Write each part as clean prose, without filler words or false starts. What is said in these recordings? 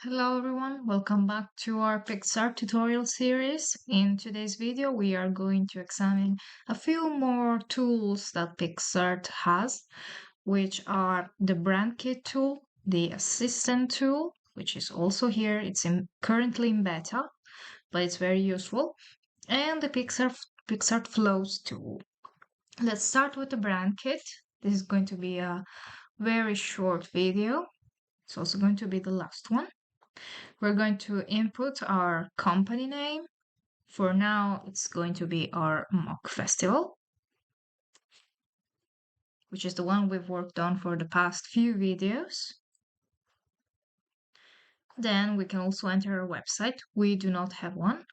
Hello everyone, welcome back to our PICSART tutorial series. In today's video, we are going to examine a few more tools that PICSART has, which are the brand kit tool, the assistant tool, which is also here. Currently in beta, but it's very useful, and the PICSART flows tool. Let's start with the brand kit. This is going to be a very short video. It's also going to be the last one. We're going to input our company name. For now, it's going to be our mock festival, which is the one we've worked on for the past few videos. Then we can also enter a website. We do not have one.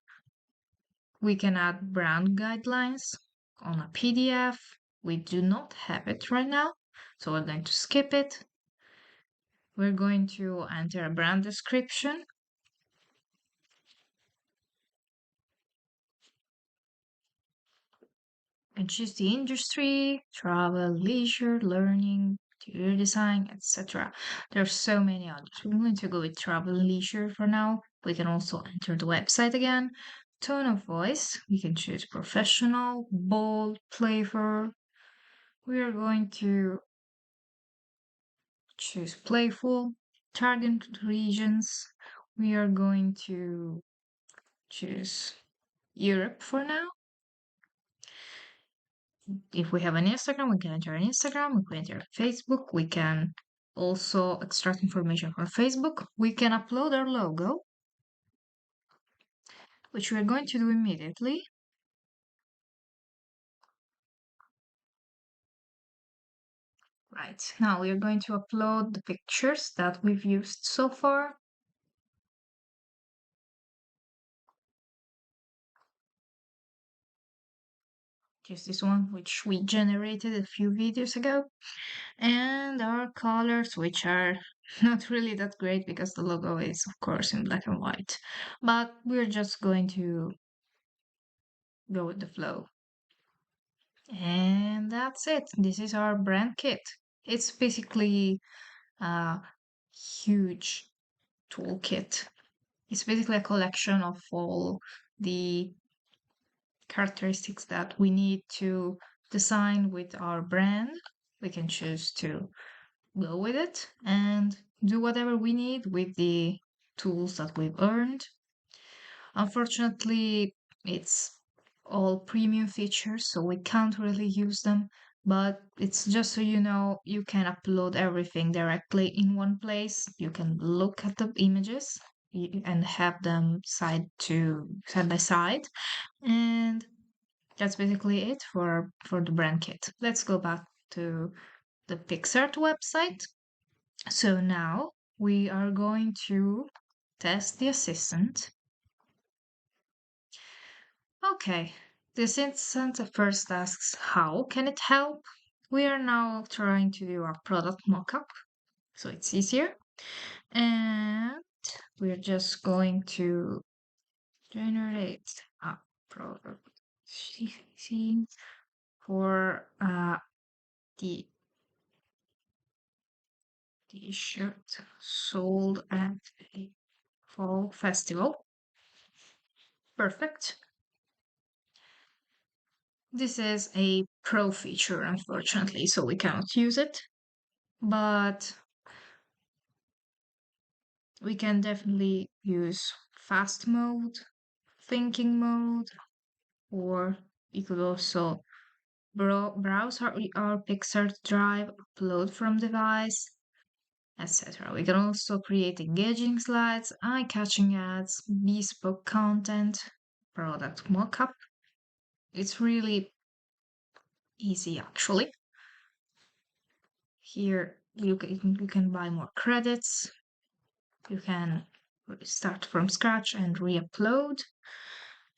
We can add brand guidelines on a PDF. We do not have it right now, so we're going to skip it. We're going to enter a brand description. And choose the industry, travel, leisure, learning, interior design, etc. There are so many others. We're going to go with travel and leisure for now. We can also enter the website again. Tone of voice, we can choose professional, bold, playful. We are going to choose playful, target regions. We are going to choose Europe for now. If we have an Instagram, we can enter an Instagram. If we enter Facebook, we can also extract information from Facebook. We can upload our logo, which we're going to do immediately. Right, now we are going to upload the pictures that we've used so far. Just this one, which we generated a few videos ago. And our colors, which are not really that great because the logo is, of course, in black and white. But we're just going to go with the flow. And that's it. This is our brand kit. It's basically a huge toolkit. It's basically a collection of all the characteristics that we need to design with our brand. We can choose to go with it and do whatever we need with the tools that we've earned. Unfortunately, it's all premium features, so we can't really use them. But it's just so you know, you can upload everything directly in one place. You can look at the images and have them side by side. And that's basically it for the brand kit. Let's go back to the PICSART website. So now we are going to test the assistant. Okay, the assistant at first asks how can it help? We are now trying to do a product mockup, so it's easier. And we're just going to generate a product scene for the t-shirt sold at a fall festival. Perfect. This is a pro feature, unfortunately, so we cannot use it, but we can definitely use fast mode, thinking mode, or we could also browse our PICSART drive, upload from device, etc. We can also create engaging slides, eye-catching ads, bespoke content, product mockup. It's really easy actually. Here you can buy more credits. You can start from scratch and re-upload.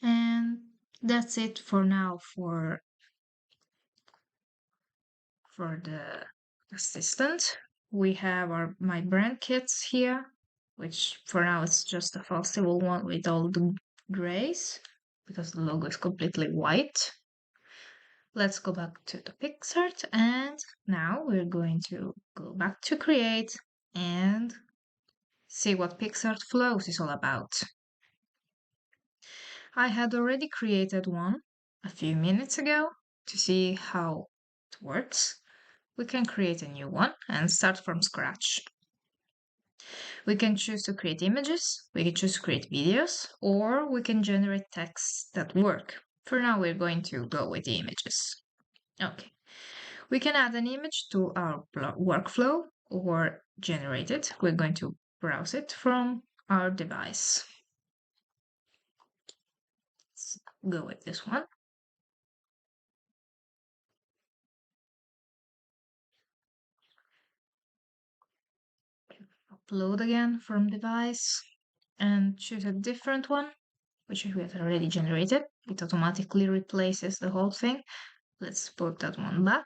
And that's it for now for the assistant. We have my brand kits here, which for now it's just a festival one with all the grays because the logo is completely white. Let's go back to the PICSART, and now we're going to go back to create and see what PICSART Flows is all about. I had already created one a few minutes ago. To see how it works, we can create a new one and start from scratch. We can choose to create images, we can choose to create videos, or we can generate texts that work. For now, we're going to go with the images. Okay. We can add an image to our workflow or generate it. We're going to browse it from our device. Let's go with this one. Upload again from device and choose a different one, which we have already generated. It automatically replaces the whole thing. Let's put that one back.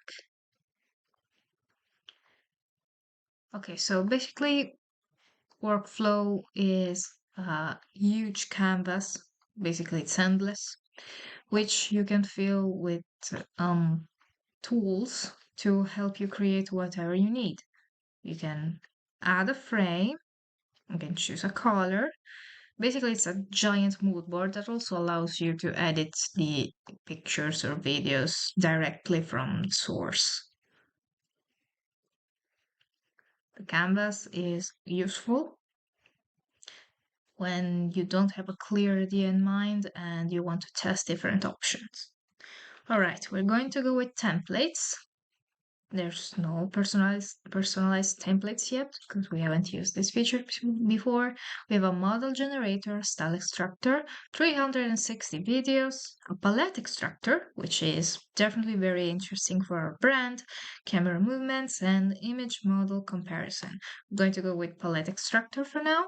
Okay, so basically workflow is a huge canvas. Basically, it's endless, which you can fill with tools to help you create whatever you need. You can add a frame, you can choose a color. Basically, it's a giant mood board that also allows you to edit the pictures or videos directly from the source. The canvas is useful when you don't have a clear idea in mind and you want to test different options. All right, we're going to go with templates. There's no personalized templates yet because we haven't used this feature before. We have a model generator, style extractor, 360 videos, a palette extractor, which is definitely very interesting for our brand, camera movements, and image model comparison. I'm going to go with palette extractor for now.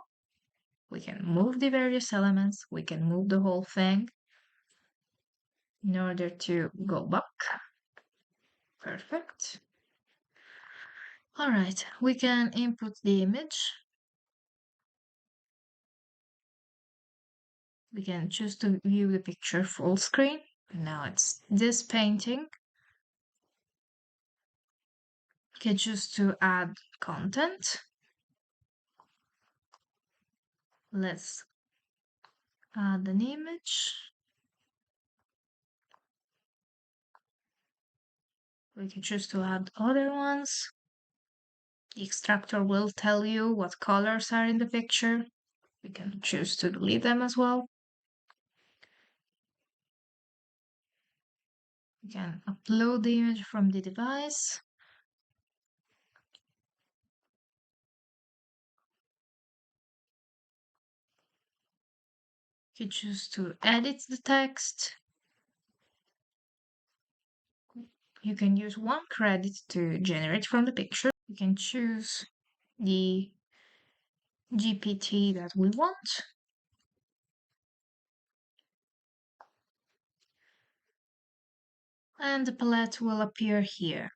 We can move the various elements, we can move the whole thing in order to go back. Perfect. All right, we can input the image. We can choose to view the picture full screen. Now it's this painting. We can choose to add content. Let's add an image. We can choose to add other ones. The extractor will tell you what colors are in the picture. We can choose to delete them as well. We can upload the image from the device. You can choose to edit the text. You can use one credit to generate from the picture. You can choose the GPT that we want. And the palette will appear here.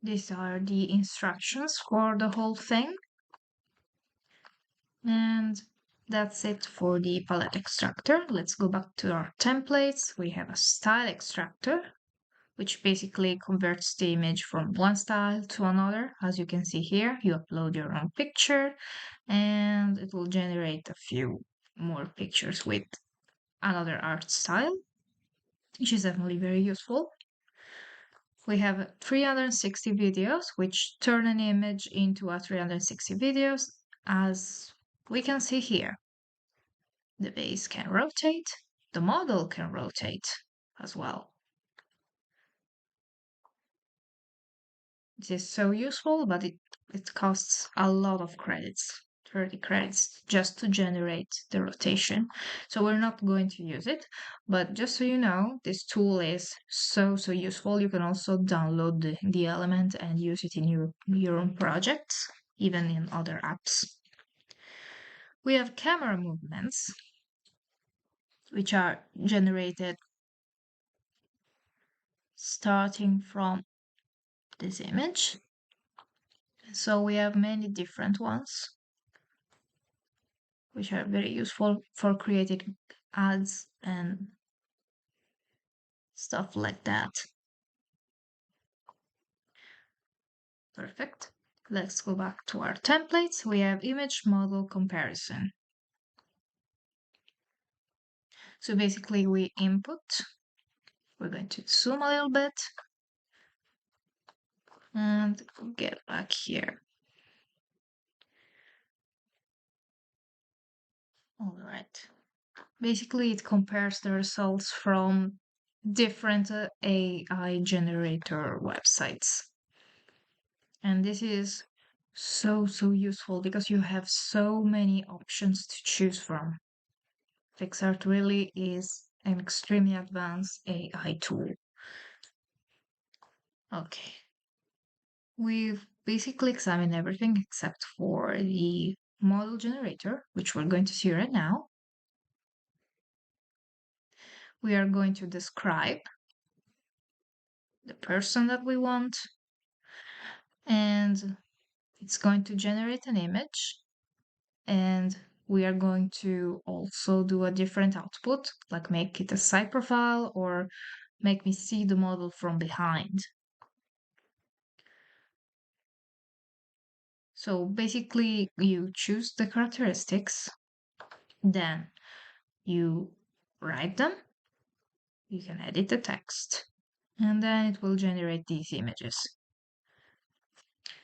These are the instructions for the whole thing. And that's it for the palette extractor. Let's go back to our templates. We have a style extractor, which basically converts the image from one style to another. As you can see here, you upload your own picture and it will generate a few more pictures with another art style, which is definitely very useful. We have 360 videos, which turn an image into a 360 videos, as we can see here. The base can rotate, the model can rotate as well. It is so useful, but it costs a lot of credits, 30 credits, just to generate the rotation. So we're not going to use it, but just so you know, this tool is so useful. You can also download the element and use it in your own projects, even in other apps. We have camera movements, which are generated starting from this image. So we have many different ones, which are very useful for creating ads and stuff like that. Perfect. Let's go back to our templates. We have image model comparison. So basically we input, we're going to zoom a little bit and get back here. All right. Basically it compares the results from different AI generator websites. And this is so useful because you have so many options to choose from. PICSART really is an extremely advanced AI tool. Okay. We've basically examined everything except for the model generator, which we're going to see right now. We are going to describe the person that we want, and it's going to generate an image, and we are going to also do a different output, like make it a side profile or make me see the model from behind. So basically you choose the characteristics, then you write them, you can edit the text, and then it will generate these images.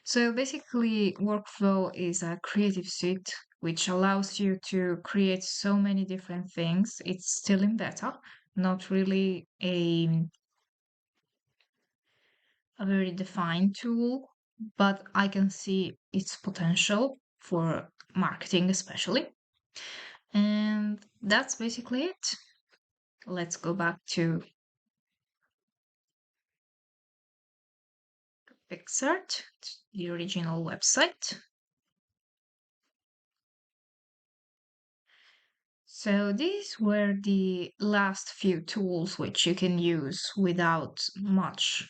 So basically, workflow is a creative suite which allows you to create so many different things. It's still in beta, not really a very defined tool, but I can see its potential for marketing, especially. And that's basically it. Let's go back to PICSART, the original website. So these were the last few tools which you can use without much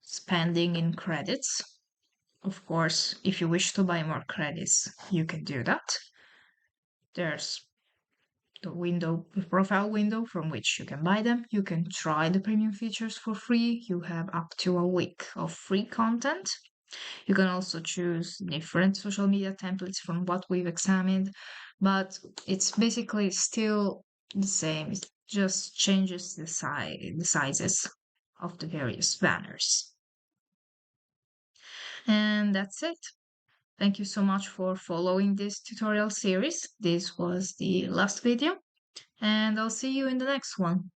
spending in credits. Of course, if you wish to buy more credits, you can do that. There's the profile window from which you can buy them. You can try the premium features for free. You have up to a week of free content. You can also choose different social media templates from what we've examined, but it's basically still the same. It just changes the sizes of the various banners. And that's it. Thank you so much for following this tutorial series. This was the last video, and I'll see you in the next one.